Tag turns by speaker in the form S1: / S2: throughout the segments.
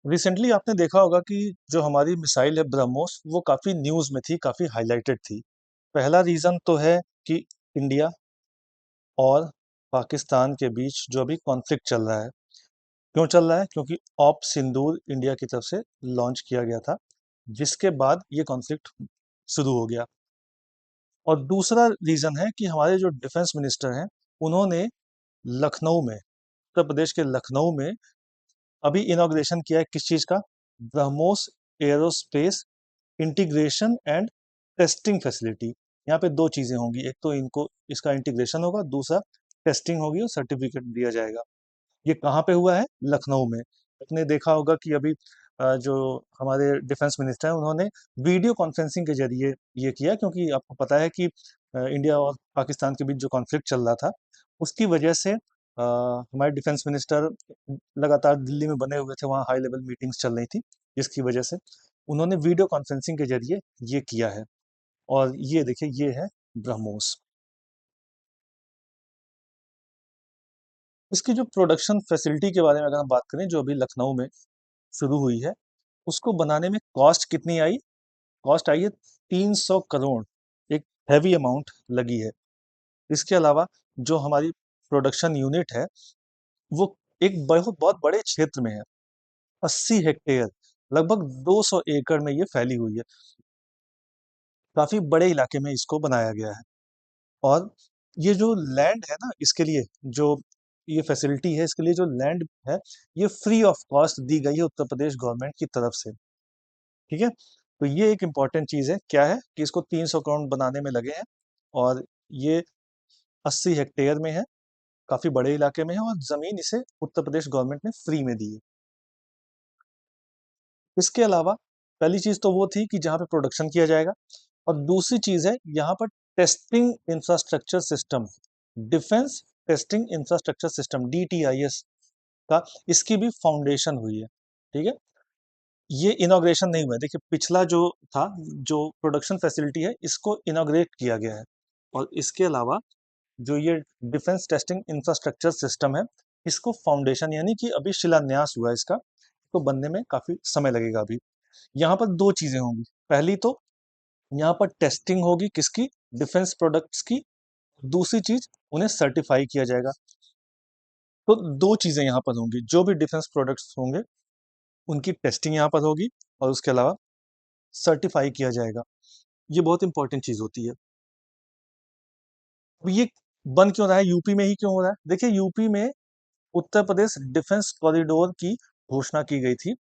S1: Recently आपने देखा होगा कि जो हमारी मिसाइल है ब्रह्मोस वो काफ़ी न्यूज़ में थी, काफ़ी हाईलाइटेड थी। पहला रीज़न तो है कि इंडिया और पाकिस्तान के बीच जो अभी कॉन्फ्लिक्ट चल रहा है। क्यों चल रहा है? क्योंकि ऑप सिंदूर इंडिया की तरफ से लॉन्च किया गया था, जिसके बाद ये कॉन्फ्लिक्ट शुरू हो गया। और दूसरा रीज़न है कि हमारे जो डिफेंस मिनिस्टर हैं, उन्होंने लखनऊ में, उत्तर प्रदेश के लखनऊ में अभी इनॉग्रेशन किया है किस चीज़ का? BrahMos aerospace integration and testing facility. यहाँ पे दो चीज़ें होंगी, एक तो इनको इसका इंटीग्रेशन होगा, दूसरा टेस्टिंग होगी और सर्टिफिकेट दिया जाएगा। ये कहाँ पे हुआ है? लखनऊ में। आपने देखा होगा कि अभी जो हमारे डिफेंस मिनिस्टर हैं उन्होंने वीडियो कॉन्फ्रेंसिंग के जरिए ये किया, क्योंकि आपको पता है कि इंडिया और पाकिस्तान के बीच जो कॉन्फ्लिक्ट चल रहा था उसकी वजह से हमारे डिफेंस मिनिस्टर लगातार दिल्ली में बने हुए थे, वहाँ हाई लेवल मीटिंग्स चल रही थी, जिसकी वजह से उन्होंने वीडियो कॉन्फ्रेंसिंग के जरिए ये किया है। और ये देखिए, ये है ब्रह्मोस। इसकी जो प्रोडक्शन फैसिलिटी के बारे में अगर हम बात करें, जो अभी लखनऊ में शुरू हुई है, उसको बनाने में कॉस्ट कितनी आई? कॉस्ट आई है 300 करोड़। एक हैवी अमाउंट लगी है। इसके अलावा जो हमारी प्रोडक्शन यूनिट है, वो एक बहुत बहुत बड़े क्षेत्र में है। 80 हेक्टेयर, लगभग 200 एकड़ में ये फैली हुई है। काफी बड़े इलाके में इसको बनाया गया है। और ये जो लैंड है ना, इसके लिए जो ये फैसिलिटी है, इसके लिए जो लैंड है, ये फ्री ऑफ कॉस्ट दी गई है उत्तर प्रदेश गवर्नमेंट की तरफ से। ठीक है, तो ये एक इम्पॉर्टेंट चीज़ है। क्या है कि इसको 300 करोड़ बनाने में लगे हैं, और ये 80 हेक्टेयर में है, काफ़ी बड़े इलाके में है, और ज़मीन इसे उत्तर प्रदेश गवर्नमेंट ने फ्री में दी है। इसके अलावा पहली चीज़ तो वो थी कि जहाँ पे प्रोडक्शन किया जाएगा, और दूसरी चीज़ है यहाँ पर testing infrastructure system, defence testing infrastructure system, DTIS का, इसकी भी फाउंडेशन हुई है। ठीक है, ये इनॉग्रेशन नहीं हुआ है। देखिए, पिछला जो था, जो प्रोडक्शन फैसिलिटी है, इसको इनॉग्रेट किया गया है। और इसके अलावा जो ये डिफेंस टेस्टिंग इंफ्रास्ट्रक्चर सिस्टम है, इसको फाउंडेशन यानी कि अभी शिलान्यास हुआ है इसका, तो बनने में काफ़ी समय लगेगा अभी। यहाँ पर दो चीज़ें होंगी। पहली तो यहाँ पर टेस्टिंग होगी किसकी? डिफेंस प्रोडक्ट्स की। दूसरी चीज़, उन्हें सर्टिफाई किया जाएगा। तो दो चीज़ें यहाँ पर होंगी, जो भी डिफेंस प्रोडक्ट्स होंगे उनकी टेस्टिंग यहाँ पर होगी, और उसके अलावा सर्टिफाई किया जाएगा। ये बहुत इंपॉर्टेंट चीज़ होती है। अब ये बन क्यों रहा है? यूपी में ही क्यों हो रहा है? देखिए, यूपी में उत्तर प्रदेश डिफेंस कॉरिडोर की घोषणा की गई थी,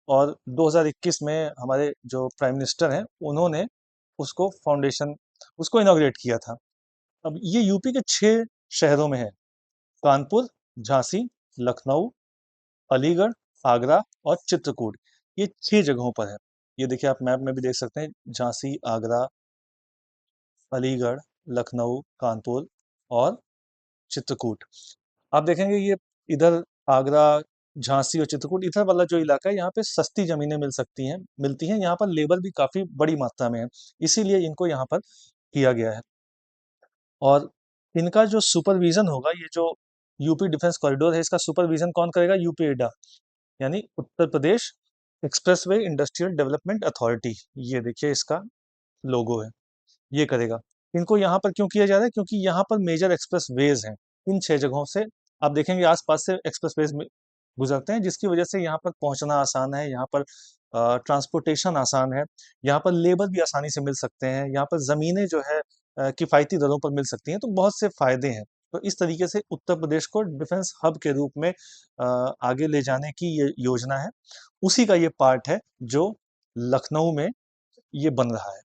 S1: और 2021 में हमारे जो प्राइम मिनिस्टर हैं, उन्होंने उसको फाउंडेशन, उसको इनॉग्रेट किया था। अब ये यूपी के 6 शहरों में है: कानपुर, झांसी, लखनऊ, अलीगढ़, आगरा और चित्रकूट। ये 6 जगहों पर है। ये देखिए, आप मैप में भी देख सकते हैं, झांसी, आगरा, अलीगढ़, लखनऊ, कानपुर और चित्रकूट। आप देखेंगे ये इधर आगरा, झांसी और चित्रकूट, इधर वाला जो इलाका है, यहाँ पे सस्ती जमीनें मिलती हैं। यहाँ पर लेबर भी काफी बड़ी मात्रा में है, इसीलिए इनको यहाँ पर किया गया है। और इनका जो सुपरविजन होगा, ये जो यूपी डिफेंस कॉरिडोर है, इसका सुपरविजन कौन करेगा? यूपीएडा, यानी Uttar Pradesh expressway industrial development authority. ये देखिए, इसका लोगो है, ये करेगा। इनको यहाँ पर क्यों किया जा रहा है? क्योंकि यहाँ पर मेजर एक्सप्रेस वेज हैं। इन 6 जगहों से आप देखेंगे आसपास से एक्सप्रेस वेज में गुजरते हैं, जिसकी वजह से यहाँ पर पहुँचना आसान है, यहाँ पर ट्रांसपोर्टेशन आसान है, यहाँ पर लेबर भी आसानी से मिल सकते हैं, यहाँ पर ज़मीनें जो है किफ़ायती दरों पर मिल सकती हैं, तो बहुत से फ़ायदे हैं। तो इस तरीके से उत्तर प्रदेश को डिफेंस हब के रूप में आगे ले जाने की ये योजना है। उसी का ये पार्ट है जो लखनऊ में ये बन रहा है।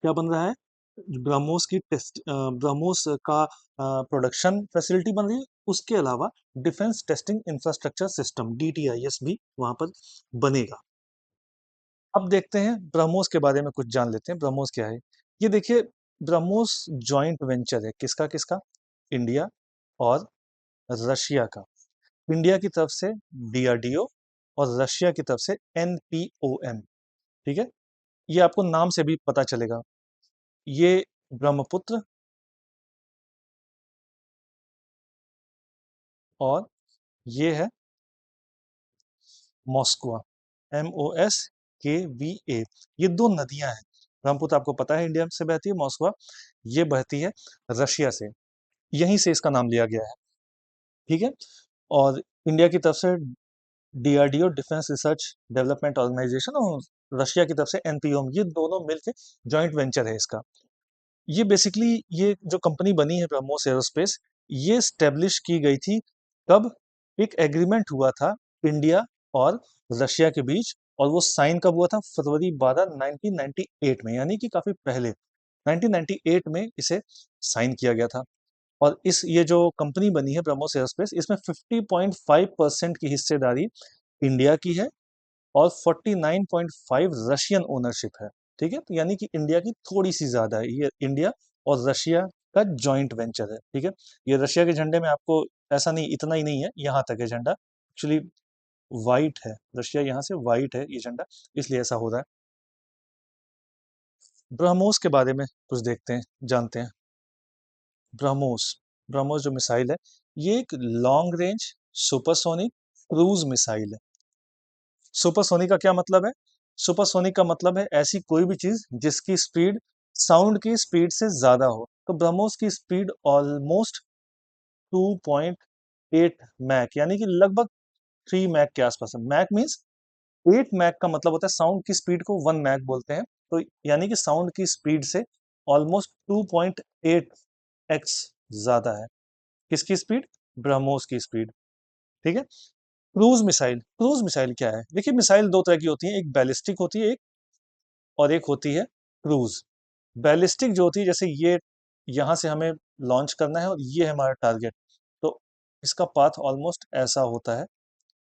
S1: क्या बन रहा है? ब्रह्मोस की ब्रह्मोस का प्रोडक्शन फैसिलिटी बन रही है। उसके अलावा defence testing infrastructure system, DTIS भी वहां पर बनेगा। अब देखते हैं ब्रह्मोस के बारे में, कुछ जान लेते हैं ब्रह्मोस क्या है। ये देखिए, ब्रह्मोस जॉइंट वेंचर है। किसका किसका? इंडिया और रशिया का। इंडिया की तरफ से DRDO, और रशिया की तरफ से NPOM। ठीक है, ये आपको नाम से भी पता चलेगा। ये ब्रह्मपुत्र और ये है मॉस्कवा, MOSKVA। ये दो नदियां हैं। ब्रह्मपुत्र आपको पता है इंडिया से बहती है, मॉस्कवा ये बहती है रशिया से, यहीं से इसका नाम लिया गया है। ठीक है। और इंडिया की तरफ से DRDO, defence research development organisation, और रशिया की तरफ से NPOM, ये दोनों मिलकर जॉइंट वेंचर है इसका। ये बेसिकली ये जो कंपनी बनी है ब्रह्मोस एरोस्पेस, ये स्टेब्लिश की गई थी कब? एक एग्रीमेंट हुआ था इंडिया और रशिया के बीच, और वो साइन कब हुआ था? फरवरी 12 1998 में, यानी कि काफी पहले 1998 में इसे साइन किया गया था। और इस ये जो कंपनी बनी है ब्रह्मोस एरोस्पेस, इसमें 50.5% की हिस्सेदारी इंडिया की है और 49.5 रशियन ओनरशिप है। ठीक है, तो यानी कि इंडिया की थोड़ी सी ज्यादा है। ये इंडिया और रशिया का जॉइंट वेंचर है। ठीक है। ये रशिया के झंडे में आपको ऐसा नहीं, इतना ही नहीं है, यहाँ तक है झंडा, एक्चुअली वाइट है, रशिया यहाँ से वाइट है ये झंडा, इसलिए ऐसा हो रहा है। ब्रह्मोस के बारे में कुछ देखते हैं, जानते हैं। ब्रह्मोस, ब्रह्मोस जो मिसाइल है, ये एक long range supersonic cruise missile है। सुपरसोनिक का क्या मतलब है? सुपरसोनिक का मतलब है ऐसी कोई भी चीज जिसकी स्पीड साउंड की स्पीड से ज्यादा हो। तो ब्रह्मोस की स्पीड ऑलमोस्ट 2.8 मैक, यानी कि लगभग 3 मैक के आसपास है। मैक मीन्स 8 मैक का मतलब होता है साउंड की स्पीड को 1 मैक बोलते हैं। तो यानी कि साउंड की स्पीड से ऑलमोस्ट 2.8x ज्यादा है। किसकी स्पीड? ब्रह्मोस की स्पीड। ठीक है। क्रूज मिसाइल, क्रूज मिसाइल क्या है? देखिए, मिसाइल दो तरह की होती है, एक बैलिस्टिक होती है, एक और एक होती है क्रूज। बैलिस्टिक जो होती है, जैसे ये यहाँ से हमें लॉन्च करना है और ये है हमारा टारगेट, तो इसका पाथ ऑलमोस्ट ऐसा होता है।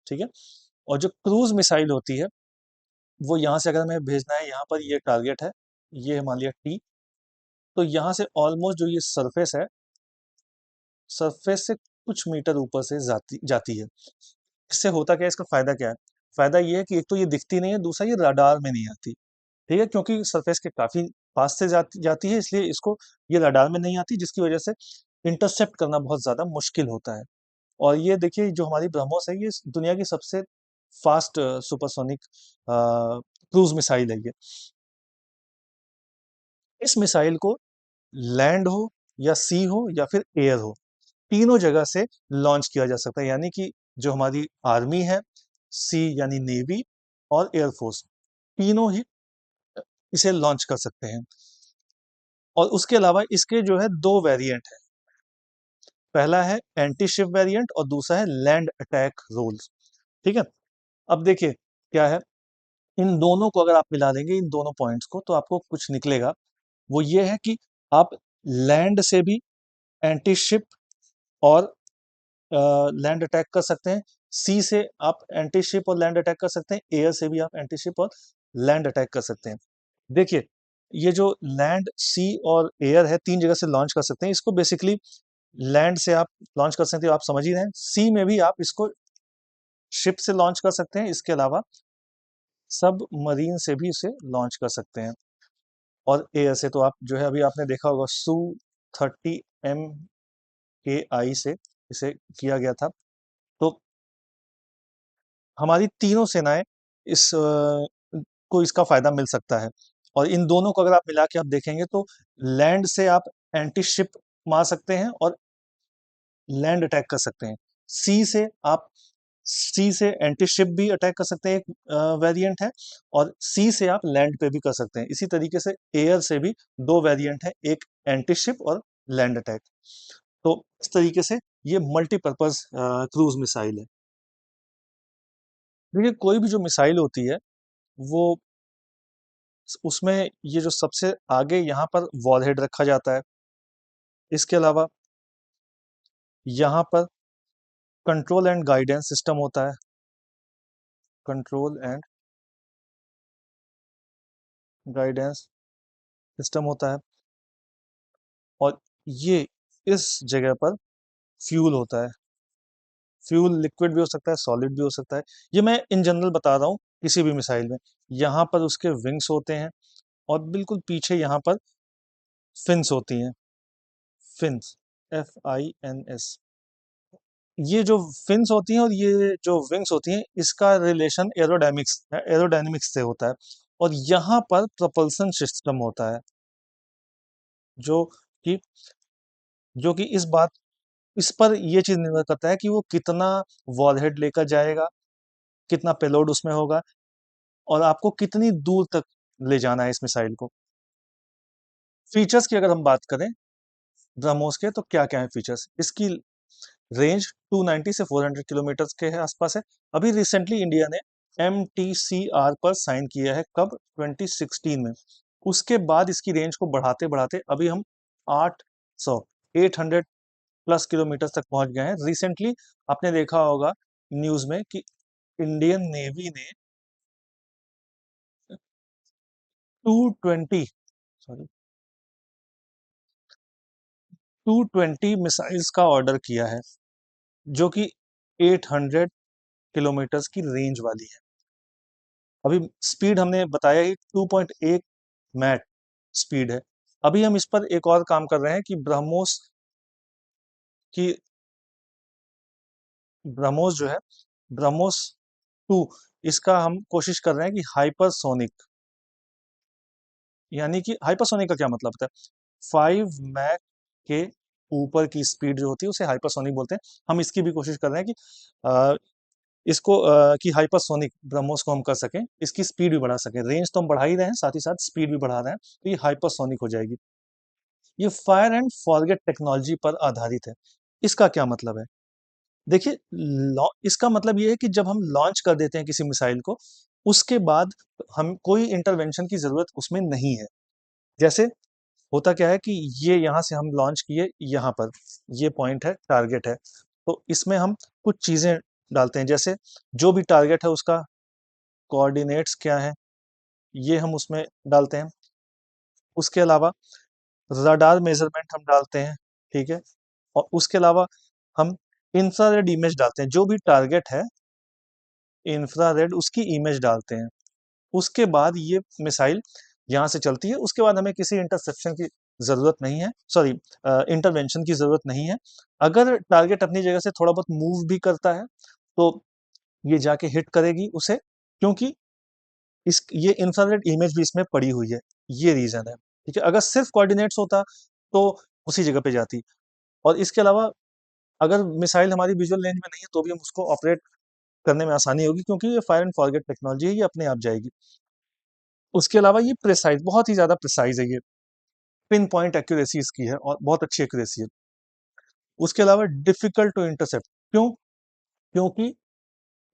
S1: ठीक है। और जो क्रूज मिसाइल होती है, वो यहाँ से अगर हमें भेजना है, यहाँ पर ये टारगेट है, ये मान लिया T, तो यहाँ से ऑलमोस्ट जो ये सरफेस है, सरफेस से कुछ मीटर ऊपर से जाती जाती है। इससे होता क्या है, इसका फायदा क्या है? फायदा ये है कि एक तो ये दिखती नहीं है, दूसरा ये रडार में नहीं आती। ठीक है, क्योंकि सरफेस के काफी पास से जाती है, इसलिए इसको ये रडार में नहीं आती, जिसकी वजह से इंटरसेप्ट करना बहुत ज्यादा मुश्किल होता है। और ये देखिए, जो हमारी ब्रह्मोस है, ये दुनिया की सबसे फास्ट सुपरसोनिक क्रूज मिसाइल है ये। इस मिसाइल को लैंड हो या सी हो या फिर एयर हो, तीनों जगह से लॉन्च किया जा सकता है। यानी कि जो हमारी आर्मी है, सी यानी नेवी और एयरफोर्स, तीनों ही इसे लॉन्च कर सकते हैं। और उसके अलावा इसके जो है दो वेरिएंट है, पहला है एंटी शिप वेरिएंट और दूसरा है लैंड अटैक रोल्स। ठीक है। अब देखिए क्या है, इन दोनों को अगर आप मिला देंगे, इन दोनों पॉइंट्स को, तो आपको कुछ निकलेगा। वो ये है कि आप लैंड से भी एंटी शिप और लैंड अटैक कर सकते हैं, सी से आप एंटी शिप और लैंड अटैक कर सकते हैं, एयर से भी आप एंटी शिप और लैंड अटैक कर सकते हैं। देखिए, ये जो लैंड, सी और एयर है, तीन जगह से लॉन्च कर सकते हैं इसको। बेसिकली लैंड से आप लॉन्च कर सकते हो, आप समझ ही रहे हैं। सी में भी आप इसको शिप से लॉन्च कर सकते हैं, इसके अलावा सब मरीन से भी इसे लॉन्च कर सकते हैं। और एयर से तो आप जो है, अभी आपने देखा होगा Su-30MKI से इसे किया गया था। तो हमारी तीनों सेनाएं इस को इसका फायदा मिल सकता है। और इन दोनों को अगर आप मिला के आप देखेंगे, तो लैंड से आप एंटी शिप मार सकते हैं और लैंड अटैक कर सकते हैं। सी से आप, सी से एंटी शिप भी अटैक कर सकते हैं, एक वेरिएंट है, और सी से आप लैंड पे भी कर सकते हैं। इसी तरीके से एयर से भी दो वेरिएंट है, एक एंटी शिप और लैंड अटैक। तो इस तरीके से ये मल्टीपर्पज क्रूज मिसाइल है। देखिए, कोई भी जो मिसाइल होती है, वो उसमें ये जो सबसे आगे यहाँ पर वॉरहेड रखा जाता है, इसके अलावा यहाँ पर कंट्रोल एंड गाइडेंस सिस्टम होता है, कंट्रोल एंड गाइडेंस सिस्टम होता है, और ये इस जगह पर फ्यूल होता है। फ्यूल लिक्विड भी हो सकता है, सॉलिड भी हो सकता है। ये मैं इन जनरल बता रहा हूँ किसी भी मिसाइल में। यहाँ पर उसके विंग्स होते हैं, और बिल्कुल पीछे यहाँ पर फिन्स होती हैं, फिन्स, FINS। ये जो फिन्स होती हैं और ये जो विंग्स होती हैं, इसका रिलेशन एरोडायनेमिक्स से होता है, और यहाँ पर propulsion सिस्टम होता है, जो कि जो कि इस पर ये चीज निर्भर करता है कि वो कितना वॉरहेड लेकर जाएगा, कितना पेलोड उसमें होगा, और आपको कितनी दूर तक ले जाना है इस मिसाइल को। फीचर्स की अगर हम बात करें ब्रह्मोस के, तो क्या क्या है फीचर्स इसकी? रेंज 290 से 400 किलोमीटर के आसपास है। अभी रिसेंटली इंडिया ने MTCR पर साइन किया है, कब? 2016 में। उसके बाद इसकी रेंज को बढ़ाते बढ़ाते अभी हम 800 800 प्लस किलोमीटर तक पहुंच गए हैं। रिसेंटली आपने देखा होगा न्यूज में कि इंडियन नेवी ने 220 सॉरी 220 मिसाइल्स का ऑर्डर किया है, जो कि 800 किलोमीटर्स की रेंज वाली है। अभी स्पीड हमने बताया ही 2.1 मैक स्पीड है। अभी हम इस पर एक और काम कर रहे हैं कि की ब्रह्मोस जो है, ब्रह्मोस 2, इसका हम कोशिश कर रहे हैं कि हाइपरसोनिक, यानी कि हाइपरसोनिक का क्या मतलब होता है? 5 मैक के ऊपर की स्पीड जो होती है उसे हाइपरसोनिक बोलते हैं। हम इसकी भी कोशिश कर रहे हैं कि अ, इसको कि हाइपरसोनिक ब्रह्मोस को हम कर सकें, इसकी स्पीड भी बढ़ा सकें। रेंज तो हम बढ़ा ही रहे हैं, साथ ही साथ स्पीड भी बढ़ा रहे हैं, तो ये हाइपरसोनिक हो जाएगी। ये फायर एंड फॉरगेट टेक्नोलॉजी पर आधारित है। इसका क्या मतलब है? देखिए, इसका मतलब ये है कि जब हम लॉन्च कर देते हैं किसी मिसाइल को, उसके बाद हम कोई इंटरवेंशन की जरूरत उसमें नहीं है। जैसे होता क्या है कि ये यहाँ से हम लॉन्च किए, यहाँ पर ये पॉइंट है, टारगेट है, तो इसमें हम कुछ चीजें डालते हैं, जैसे जो भी टारगेट है उसका कोऑर्डिनेट्स क्या है, ये हम उसमें डालते हैं। उसके अलावा रडार मेजरमेंट हम डालते हैं, ठीक है। और उसके अलावा हम इंफ्रारेड इमेज डालते हैं, जो भी टारगेट है इंफ्रारेड उसकी इमेज डालते हैं। उसके बाद ये मिसाइल यहाँ से चलती है। उसके बाद हमें किसी इंटरसेप्शन की जरूरत नहीं है, सॉरी इंटरवेंशन की जरूरत नहीं है। अगर टारगेट अपनी जगह से थोड़ा बहुत मूव भी करता है तो ये जाके हिट करेगी उसे, क्योंकि इस ये इंफ्रारेड इमेज भी इसमें पड़ी हुई है, ये रीजन है, ठीक है। अगर सिर्फ कोऑर्डिनेट्स होता तो उसी जगह पे जाती। और इसके अलावा अगर मिसाइल हमारी विजुअल रेंज में नहीं है तो भी हम उसको ऑपरेट करने में आसानी होगी, क्योंकि ये फायर एंड फॉरगेट टेक्नोलॉजी है, ये अपने आप जाएगी। उसके अलावा ये प्रिसाइज, बहुत ही ज्यादा प्रिसाइज है, ये पिन पॉइंट एक्यूरेसी इसकी है और बहुत अच्छी एक्यूरेसी है। उसके अलावा डिफिकल्ट टू इंटरसेप्ट, क्यों? क्योंकि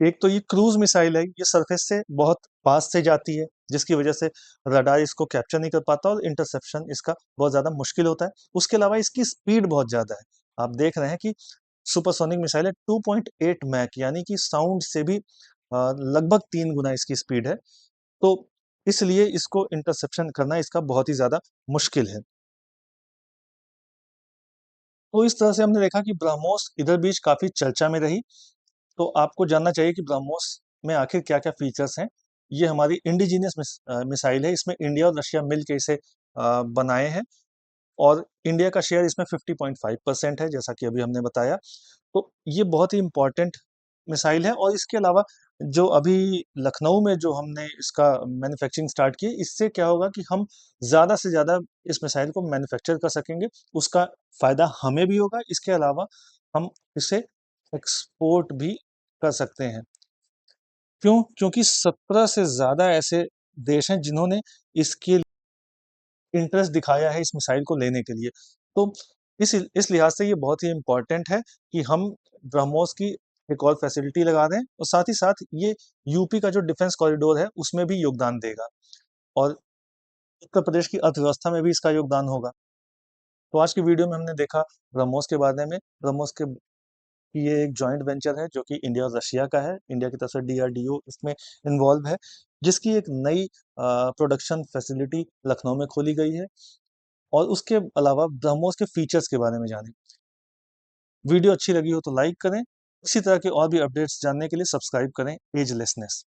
S1: एक तो ये क्रूज मिसाइल है, ये सरफेस से बहुत पास से जाती है, जिसकी वजह से रडार इसको कैप्चर नहीं कर पाता और इंटरसेप्शन इसका बहुत ज्यादा मुश्किल होता है। उसके अलावा इसकी स्पीड बहुत ज्यादा है। आप देख रहे हैं कि सुपरसोनिक मिसाइल है, 2.8 मैक, यानी कि साउंड से भी लगभग 3 गुना इसकी स्पीड है। तो इसलिए इसको इंटरसेप्शन करना इसका बहुत ही ज्यादा मुश्किल है। तो इस तरह से हमने देखा कि ब्रह्मोस इधर बीच काफी चर्चा में रही। तो आपको जानना चाहिए कि ब्रह्मोस में आखिर क्या क्या फीचर्स हैं। ये हमारी इंडिजीनियस मिसाइल है, इसमें इंडिया और रशिया मिल के इसे बनाए हैं, और इंडिया का शेयर इसमें 50.5% है, जैसा कि अभी हमने बताया। तो ये बहुत ही इम्पोर्टेंट मिसाइल है। और इसके अलावा जो अभी लखनऊ में जो हमने इसका मैन्युफैक्चरिंग स्टार्ट की, इससे क्या होगा कि हम ज़्यादा से ज़्यादा इस मिसाइल को मैन्युफैक्चर कर सकेंगे। उसका फ़ायदा हमें भी होगा, इसके अलावा हम इसे एक्सपोर्ट भी कर सकते हैं। क्यों? क्योंकि 17 से ज़्यादा ऐसे देश हैं जिन्होंने इसके इंटरेस्ट दिखाया है इस मिसाइल को लेने के लिए। तो इस लिहाज से ये बहुत ही इम्पोर्टेंट है कि हम ब्रह्मोस की एक और फैसिलिटी लगा दें, और साथ ही साथ ये यूपी का जो डिफेंस कॉरिडोर है उसमें भी योगदान देगा, और उत्तर प्रदेश की अर्थव्यवस्था में भी इसका योगदान होगा। तो आज की वीडियो में हमने देखा ब्रह्मोस के बारे में। ब्रह्मोस के ये एक जॉइंट वेंचर है जो कि इंडिया और रशिया का है। इंडिया की तरफ से DRDO इसमें इन्वॉल्व है, जिसकी एक नई प्रोडक्शन फैसिलिटी लखनऊ में खोली गई है। और उसके अलावा ब्रह्मोस के फीचर्स के बारे में जानें। वीडियो अच्छी लगी हो तो लाइक करें। इसी तरह के और भी अपडेट्स जानने के लिए सब्सक्राइब करें एजलेसनेस।